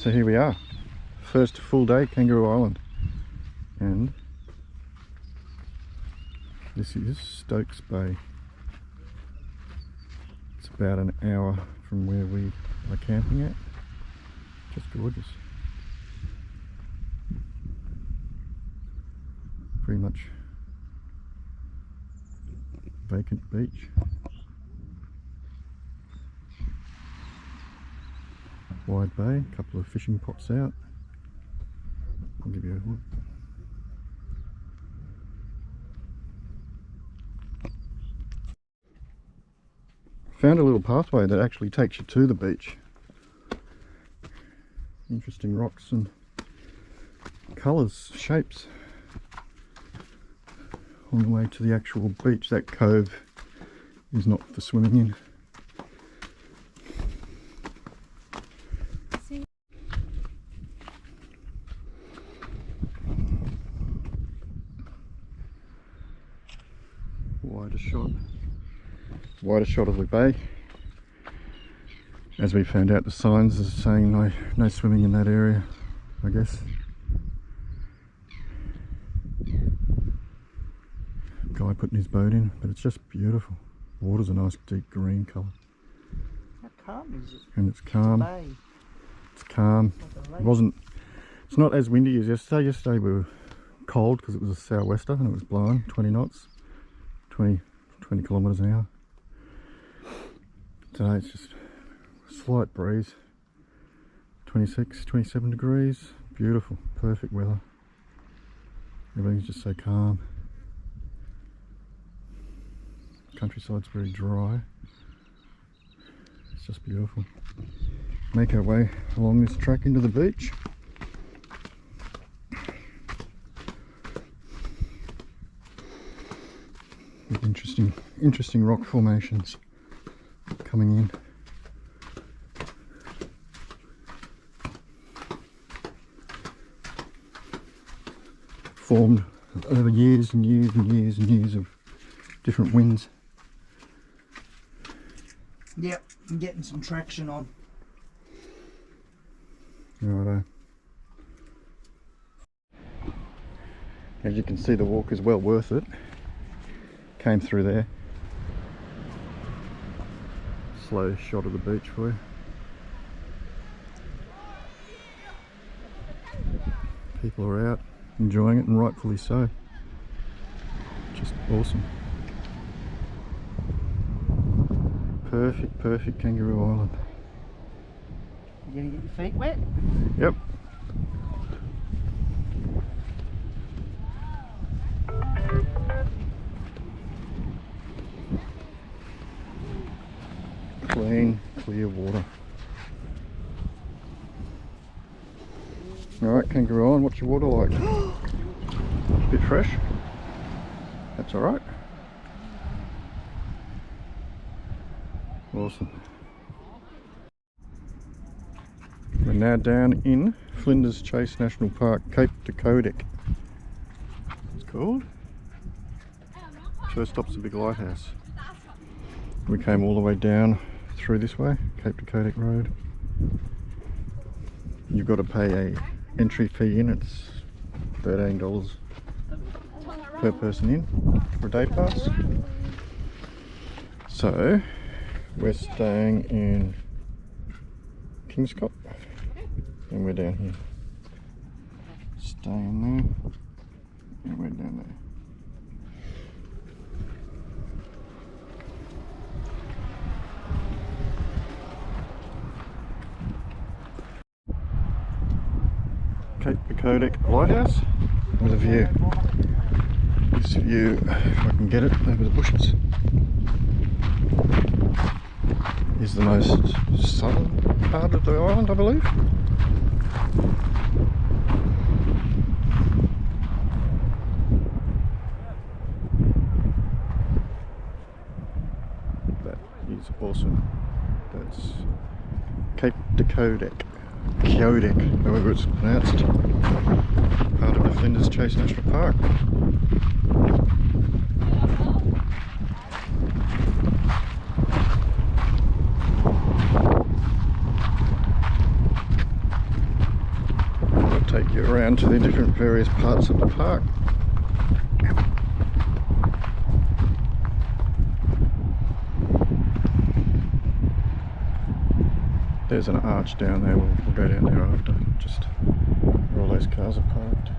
So here we are, first full day Kangaroo Island, and this is Stokes Bay. It's about an hour from where we are camping at. Just gorgeous. Pretty much vacant beach. Wide bay, a couple of fishing pots out. I'll give you a look. Found a little pathway that actually takes you to the beach. Interesting rocks and colours, shapes on the way to the actual beach. That cove is not for swimming in. Wider shot of the bay. As we found out, the signs are saying no swimming in that area, I guess. Guy putting his boat in, but it's just beautiful. Water's a nice deep green colour. How calm is it? And it's calm. It's calm. It's not as windy as yesterday. Yesterday we were cold because it was a sou'wester and it was blowing 20 knots, 20 kilometres an hour. Today it's just a slight breeze, 26, 27 degrees, beautiful, perfect weather. Everything's just so calm. Countryside's very dry. It's just beautiful. Make our way along this track into the beach. With interesting rock formations coming in. Formed over years and years and years and years of different winds. Yep, I'm getting some traction on. Righto. As you can see, the walk is well worth it. Came through there. Slow shot of the beach for you. People are out enjoying it, and rightfully so. Just awesome. Perfect Kangaroo Island. You gonna get your feet wet? Yep. Clean, clear water. Alright, Kangaroo Island, what's your water like? A bit fresh? That's alright. Awesome. We're now down in Flinders Chase National Park, Cape de Codec. It's called. First stop's a big lighthouse. We came all the way down through this way, Cape de Codec Road. You've got to pay a entry fee in. It's $13 per person in for a day pass. So we're staying in Kingscott and we're down here. Staying there and we're down there. Cape de Codec Lighthouse with a view. This view, if I can get it over the bushes, is the most southern part of the island, I believe. That is awesome. That's Cape de Codec. Codec, however it's pronounced, part of the Flinders Chase National Park. around to the different various parts of the park. There's an arch down there, we'll go down there after, just where all those cars are parked.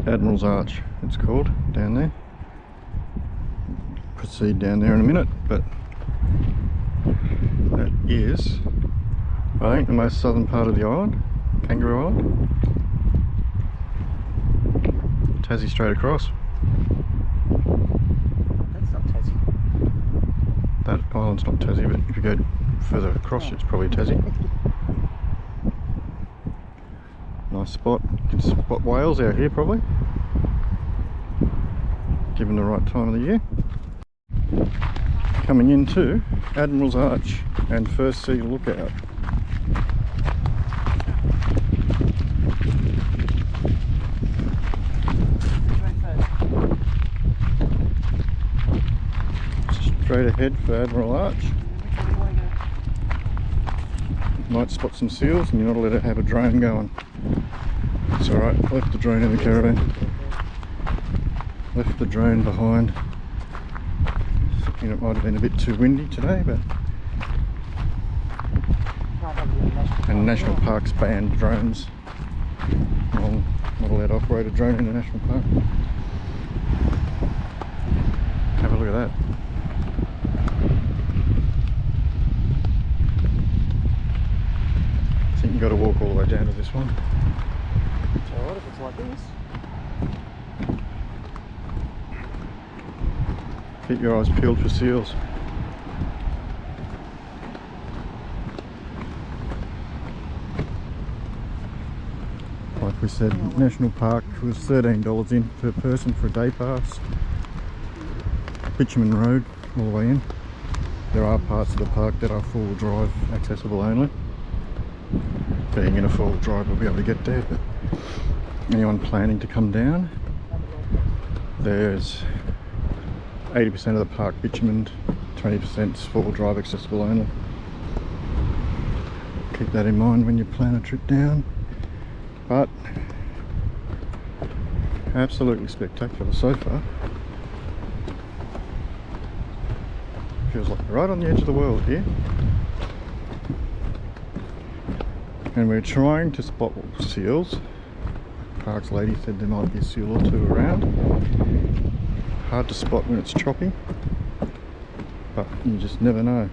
Admiral's Arch it's called, down there. Proceed down there in a minute, but that is, I think, the most southern part of the island, Kangaroo Island. Tassie straight across. That's not Tassie. That island's not Tassie, but if you go further across, it's probably Tassie. Nice spot. You can spot whales out here probably, given the right time of the year. Coming into Admiral's Arch and First Sea Lookout. Straight ahead for Admiral Arch. Might spot some seals, and you're not allowed to have a drone going. It's alright, left the drone in the caravan. Left the drone behind. Thinking it might have been a bit too windy today, but... And National Parks banned drones. Well, not allowed to operate a drone in a national park. Have a look at that. I think you've got to walk all the way down to this one. It's alright if it's like this. Keep your eyes peeled for seals. Like we said, National Park was $13 in per person for a day pass. Bitumen Road all the way in. There are parts of the park that are four-wheel drive accessible only. Being in a four-wheel drive will be able to get there, but anyone planning to come down, there's 80% of the park bitumened, 20% four-wheel drive accessible only. Keep that in mind when you plan a trip down. But absolutely spectacular so far. Feels like right on the edge of the world here. And we're trying to spot seals. Parks lady said there might be a seal or two around. Hard to spot when it's choppy, but you just never know.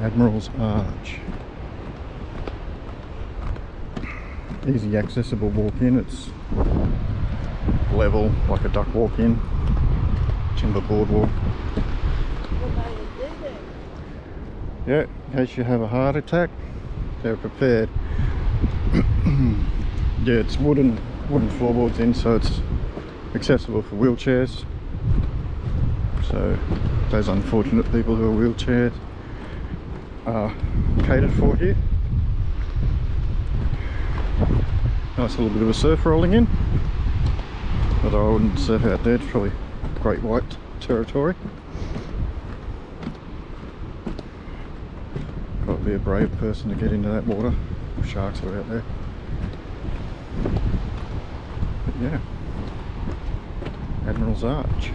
Admiral's Arch. Easy accessible walk in, it's level like a duck walk in. Timber boardwalk. Yeah, in case you have a heart attack, they're prepared. Yeah, it's wooden floorboards in, so it's accessible for wheelchairs. So those unfortunate people who are wheelchairs are catered for here. Nice little bit of a surf rolling in, although I wouldn't surf out there, it's probably great white territory. Got to be a brave person to get into that water. Sharks are out there. But yeah, Admiral's Arch,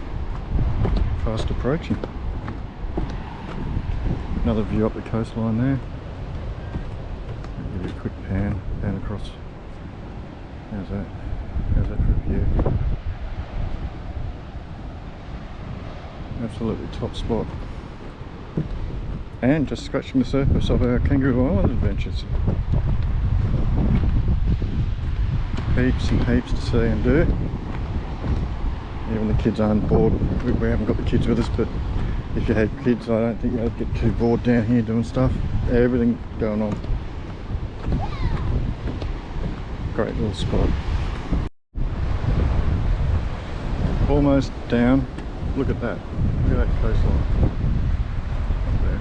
fast approaching. Another view up the coastline there. I'll give you a quick pan across. How's that? How's that for a view? Absolutely top spot. And just scratching the surface of our Kangaroo Island adventures. Heaps and heaps to see and do. Even the kids aren't bored. We haven't got the kids with us, but if you had kids, I don't think you'd get too bored down here doing stuff. Everything going on. Great little spot. Almost down. Look at that. Look at that coastline. Up there.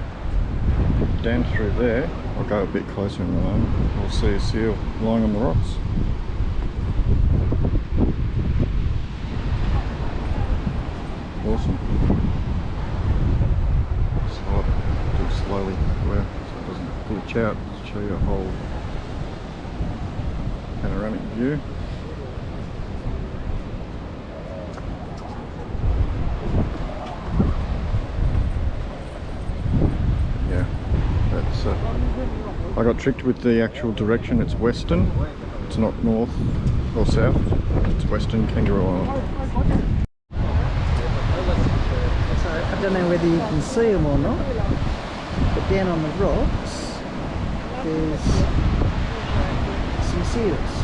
Down through there, I'll go a bit closer in a moment. We'll see a seal lying on the rocks. Awesome. Do slowly. glitch out to show you a whole panoramic view. Yeah, that's I got tricked with the actual direction. It's western, it's not north or south, it's western Kangaroo Island. So I don't know whether you can see them or not, but down on the rocks there's some seals.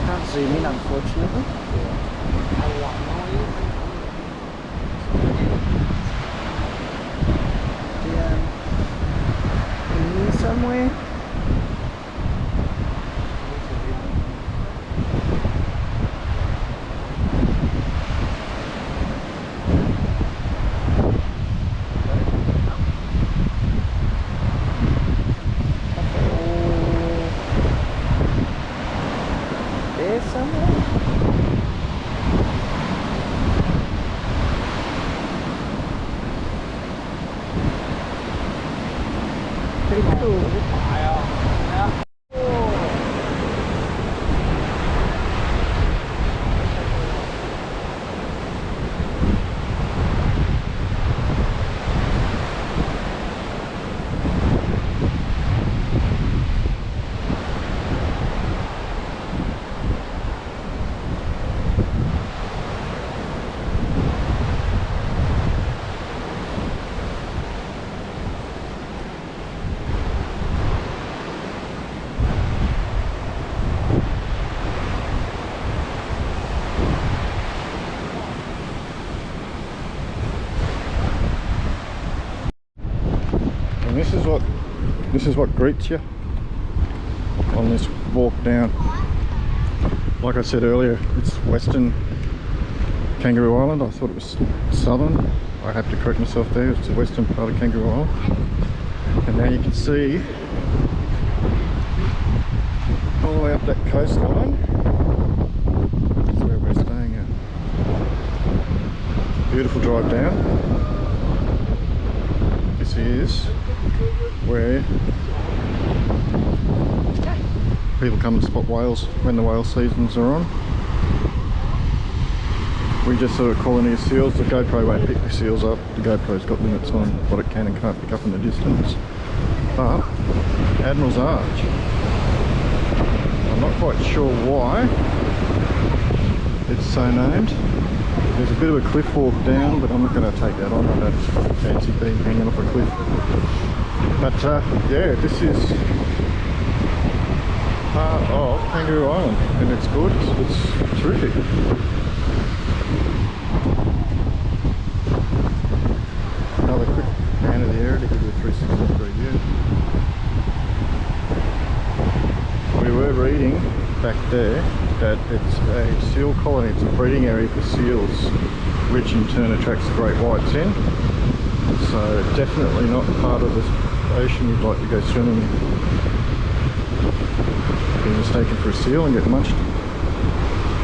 Can't zoom in unfortunately. Down in here somewhere. Pretty cool. And this is what greets you on this walk down. Like I said earlier, it's western Kangaroo Island. I thought it was southern. I have to correct myself there. It's the western part of Kangaroo Island. And now you can see all the way up that coastline. That's where we're staying at. Beautiful drive down. This is where people come and spot whales when the whale seasons are on. We just sort of colony of seals. The GoPro won't pick the seals up. The GoPro's got limits on what it can and can't pick up in the distance. But Admiral's Arch, I'm not quite sure why it's so named. There's a bit of a cliff walk down, but I'm not going to take that on. I don't fancy being hanging off a cliff. But yeah, this is part of Kangaroo Island, and it's good. It's terrific. Another quick pan of the area to give you a 360 degree view. We were reading back there that it's a seal colony. It's a breeding area for seals, which in turn attracts the great whites in. So definitely not part of the ocean you'd like to go swimming in. Be mistaken for a seal and get munched.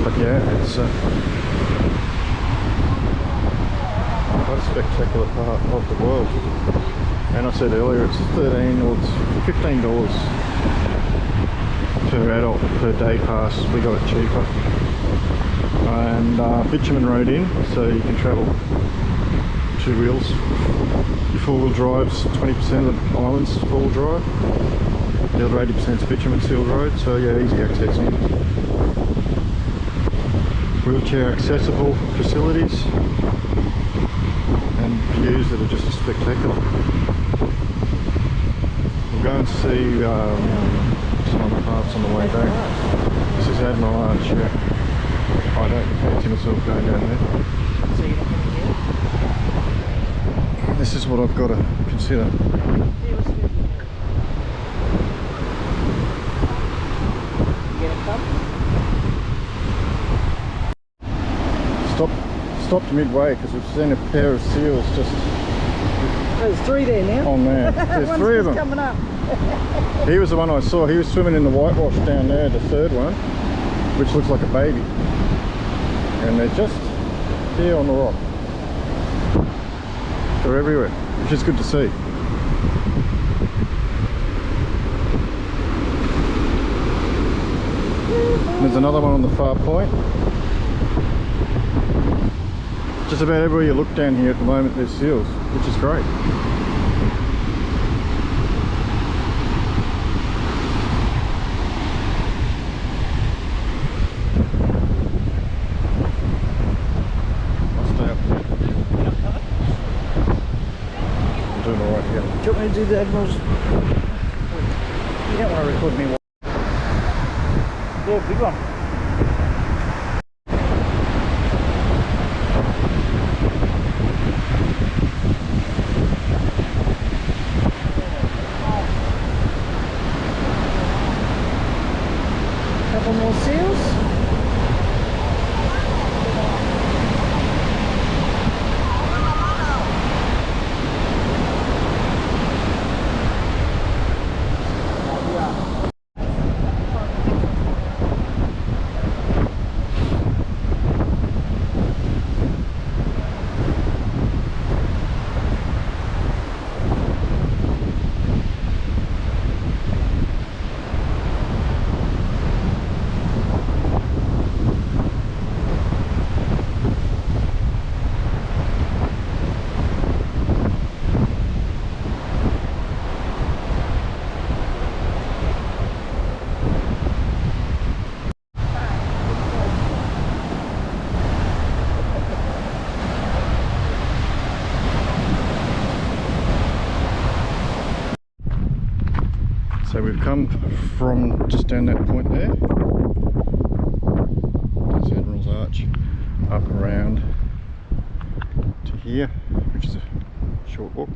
But yeah, it's quite a spectacular part of the world. And I said earlier, it's $13 or it's $15 per adult per day pass. We got it cheaper. And bitumen road in, so you can travel two wheels. Your four-wheel drive's 20% of the island's four-wheel drive. The other 80% is bitumen sealed road, so yeah, easy access in. Wheelchair accessible facilities and views that are just spectacular. We'll go and see some other parts on the way back. This is Admiral Arch, yeah. I don't fancy myself going down there. So you're not going to get it? This is what I've got to consider. Stopped midway because we've seen a pair of seals just There's three there now. on there. There's three of them. Coming up. He was the one I saw. He was swimming in the whitewash down there, the third one, which looks like a baby. And they're just here on the rock. They're everywhere, which is good to see. There's another one on the far point. Just about everywhere you look down here at the moment there's seals, which is great. I'll stay up here. I'm doing alright here. Do you want me to do the Admiral's? You don't want to record me. Yeah, big one. Couple more seals. So we've come from just down that point there, that's Admiral's Arch, up around to here, which is a short walk,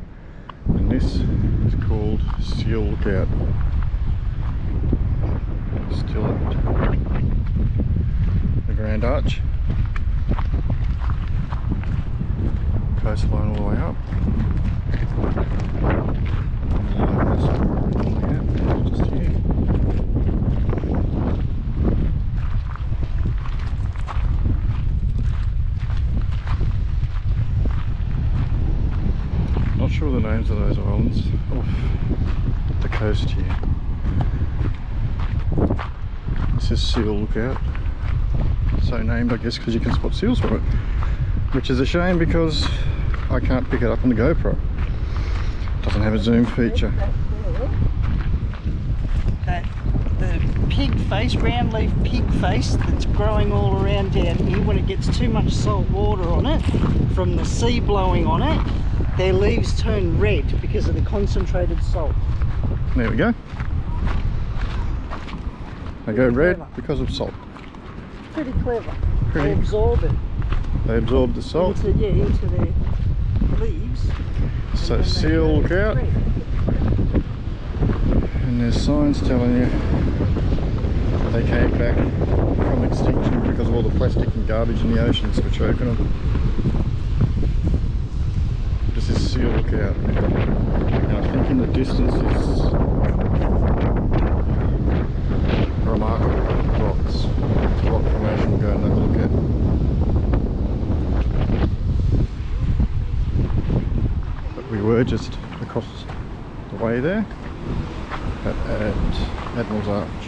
and this is called Seal Lookout. Still at the Grand Arch, coastline all the way up. Just here. Not sure the names of those islands off the coast here. This is Seal Lookout, so named I guess because you can spot seals from it, which is a shame because I can't pick it up on the GoPro. Doesn't have a zoom feature. The pig face, round leaf pig face that's growing all around down here, when it gets too much salt water on it from the sea blowing on it, their leaves turn red because of the concentrated salt. There we go. They go red clever. because of salt. Pretty clever. Pretty. They absorb it They absorb the salt. into their leaves. So Seal Lookout. And there's signs telling you they came back from extinction because of all the plastic and garbage in the oceans for choking them. This is Seal Lookout, and I think in the distance is remarkable rocks. It's a rock formation we'll go and have a look at. But we were just across the way there at Admiral's Arch,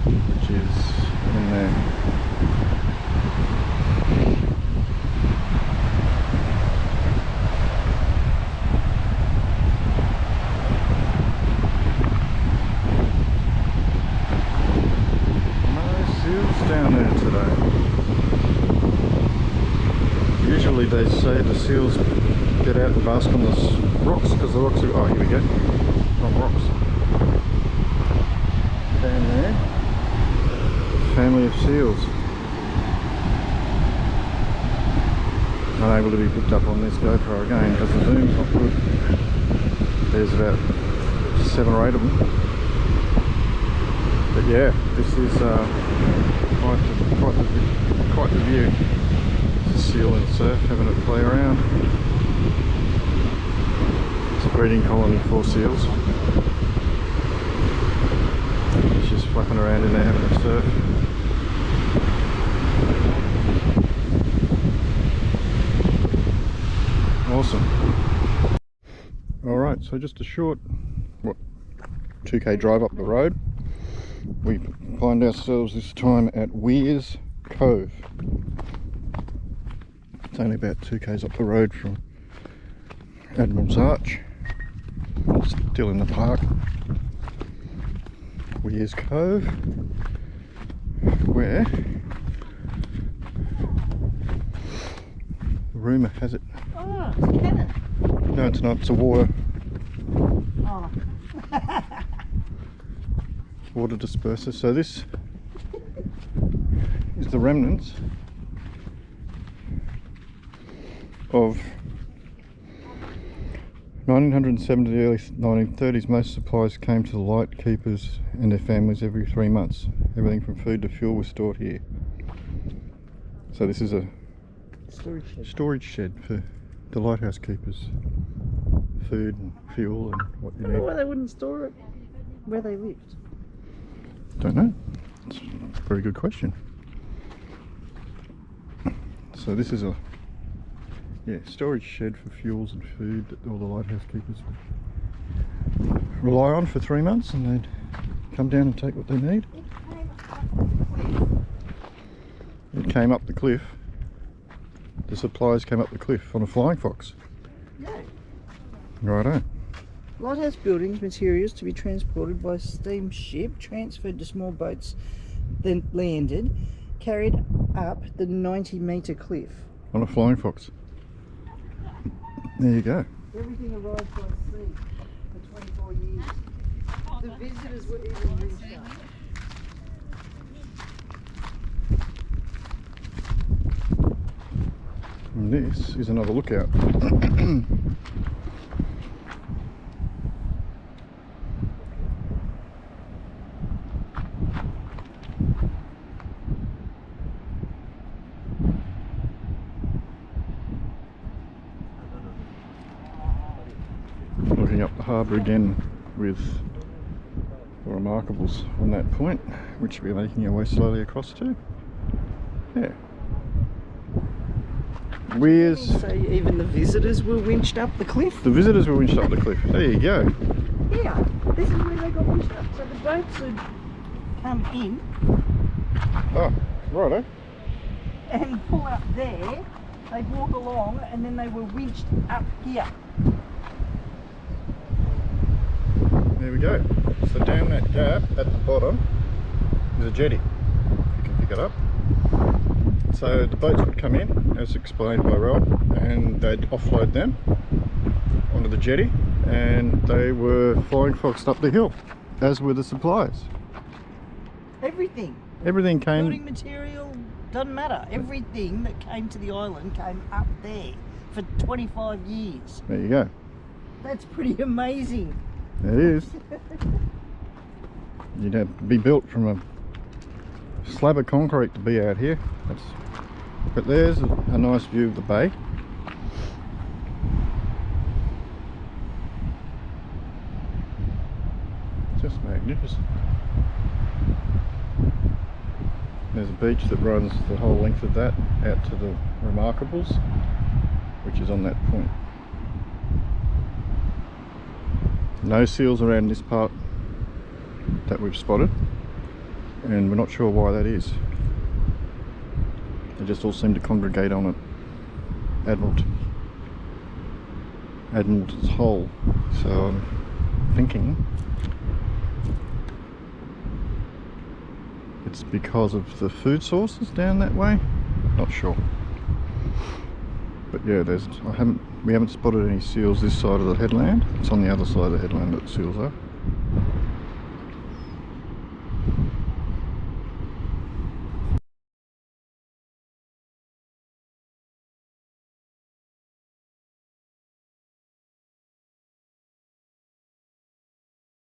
which is in there. No seals down there today. Usually they say the seals get out and bask on the rocks because the rocks are, oh here we go, not rocks. Down there, family of seals. Unable to be picked up on this GoPro again because the zoom's not good. There's about 7 or 8 of them. But yeah, this is quite the view. It's a seal in surf having a play around. It's a breeding colony for seals. It's just flapping around in there having a surf. Awesome. Alright, so just a short, what, 2k drive up the road. We find ourselves this time at Weir's Cove. It's only about 2k's up the road from Admiral's Arch. Still in the park. Weir's Cove, where rumour has it. Oh, it's a cannon. No, it's not. It's a water Oh. water disperser. So this is the remnants of 1970 to the early 1930s. Most supplies came to the light keepers and their families every 3 months. Everything from food to fuel was stored here. So this is a storage shed for the lighthouse keepers. Food and fuel and what you I don't know need. why they wouldn't store it where they lived. Don't know. It's a very good question. So this is a storage shed for fuels and food that all the lighthouse keepers would rely on for 3 months, and they'd come down and take what they need. It came up the cliff. The supplies came up the cliff on a flying fox. Yeah. Righto. Lighthouse buildings materials to be transported by steamship, transferred to small boats, then landed, carried up the 90-metre cliff. On a flying fox. There you go. Everything arrived by sea for 24 years. The visitors were even reached up. And this is another lookout. Looking up the harbour again with the Remarkables on that point, which we're making our way slowly across to. Yeah. Where's So even the visitors were winched up the cliff? the visitors were winched up the cliff? There you go. Yeah, this is where they got winched up. So the boats would come in Oh, righto. and pull up there, they'd walk along and then they were winched up here. There we go. So down that gap at the bottom is a jetty. You can pick it up. So the boats would come in, as explained by Rob, and they'd offload them onto the jetty, and they were flying foxed up the hill, as were the supplies. Everything. Everything Building came. material, doesn't matter. Everything that came to the island came up there for 25 years. There you go. That's pretty amazing. It is. You'd have to be built from a slab of concrete to be out here. But there's a nice view of the bay. Just magnificent. There's a beach that runs the whole length of that out to the Remarkables, which is on that point. No seals around this part that we've spotted, and we're not sure why that is. They just all seem to congregate on it. Admiral's Hole. So I'm thinking it's because of the food sources down that way. Not sure. But yeah, we haven't spotted any seals this side of the headland. It's on the other side of the headland that the seals are.